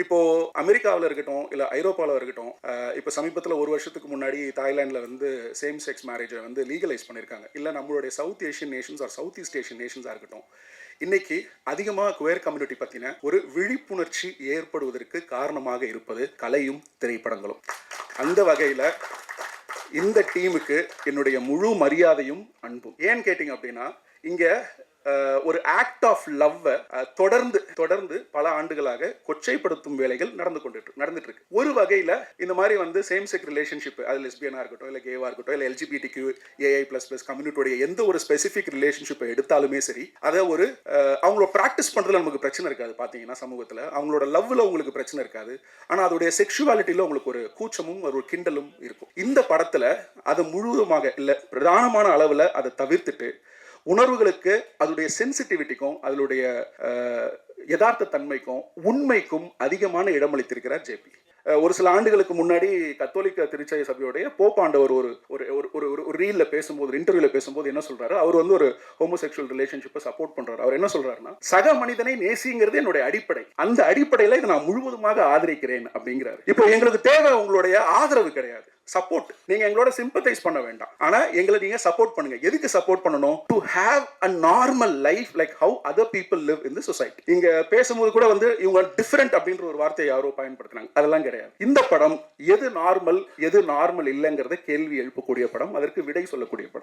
இப்போ அமெரிக்காவில் இருக்கட்டும் இல்லை ஐரோப்பாவில் இருக்கட்டும், இப்போ சமீபத்தில் ஒரு வருஷத்துக்கு முன்னாடி தாய்லாண்டில் வந்து சேம் செக்ஸ் மேரேஜை வந்து லீகலைஸ் பண்ணியிருக்காங்க. இல்லை நம்மளுடைய South Asian nations or South East Asian நேஷன்ஸாக இருக்கட்டும், இன்னைக்கு அதிகமாக குவேர் கம்யூனிட்டி பற்றின ஒரு விழிப்புணர்ச்சி ஏற்படுவதற்கு காரணமாக இருப்பது கலையும் திரைப்படங்களும். அந்த வகையில் இந்த டீமுக்கு என்னுடைய முழு மரியாதையும் அன்பும். ஏன்னு கேட்டிங்க அப்படின்னா, இங்கே ஒரு ஆக்ட் ஆஃப் லவ்வை தொடர்ந்து பல ஆண்டுகளாக கொச்சைப்படுத்தும் வேலைகள் நடந்துட்டு இருக்கு. ஒரு வகையில் இந்த மாதிரி வந்து சேம் செக் ரிலேஷன்ஷிப், அது லெஸ்பியனாக இருக்கட்டும், இல்லை கேவாக இருக்கட்டும், இல்லை எல்ஜிபிடிக்யூ ஏஐ++ கம்யூனிட்டியோடைய எந்த ஒரு ஸ்பெசிஃபிக் ரிலேஷன்ஷிப்பை எடுத்தாலுமே சரி, அதை ஒரு அவங்களோட ப்ராக்டிஸ் பண்ணுறதுல நமக்கு பிரச்சனை இருக்காது. பார்த்தீங்கன்னா சமூகத்தில் அவங்களோட லவ்வில் உங்களுக்கு பிரச்சனை இருக்காது, ஆனால் அதோடைய செக்ஷுவாலிட்டியில் உங்களுக்கு ஒரு கூச்சமும் ஒரு கிண்டலும் இருக்கும். இந்த படத்தில் அதை முழுவதுமாக இல்லை பிரதானமான அளவில் அதை தவிர்த்துட்டு உணர்வுகளுக்கு அதோடைய சென்சிட்டிவிட்டிக்கும் அதனுடைய யதார்த்த தன்மைக்கும் உண்மைக்கும் அதிகமான இடமளித்திருக்கிறார் ஜேபி. ஒரு சில ஆண்டுகளுக்கு முன்னாடி கத்தோலிக்க திருச்சபை சபையுடைய போப்பாண்டவர் ஒரு ரீல்ல பேசும்போது, ஒரு இன்டர்வியூல பேசும்போது என்ன சொல்றாரு, அவர் வந்து ஒரு ஹோமோசெக்சுவல் ரிலேஷன்ஷிப்பை சப்போர்ட் பண்றாரு. அவர் என்ன சொல்றாருன்னா, சக மனிதனை நேசிங்கிறது என்னுடைய அடிப்படை, அந்த அடிப்படையில இதை நான் முழுவதுமாக ஆதரிக்கிறேன் அப்படிங்கிறாரு. இப்போ எங்களுக்கு தேவை உங்களுடைய ஆதரவு கிடையாது, சப்போர்ட். நீங்க எங்களோட சிம்பத்தைஸ் பண்ண வேண்டாம், ஆனா எங்களை நீங்க சப்போர்ட் பண்ணுங்க. எதுக்கு சப்போர்ட் பண்ணணும்? To have a normal life like how other people live in the society. இங்க பேசும்போது கூட வந்து இவங்க டிஃபரெண்ட் அப்படின்ற ஒரு வார்த்தையை யாரோ பயன்படுத்தினாங்க, அதெல்லாம் கிடையாது. இந்த படம் எது நார்மல் எது நார்மல் இல்லைங்கிறத கேள்வி எழுப்பக்கூடிய படம், அதற்கு விடை சொல்லக்கூடிய படம்.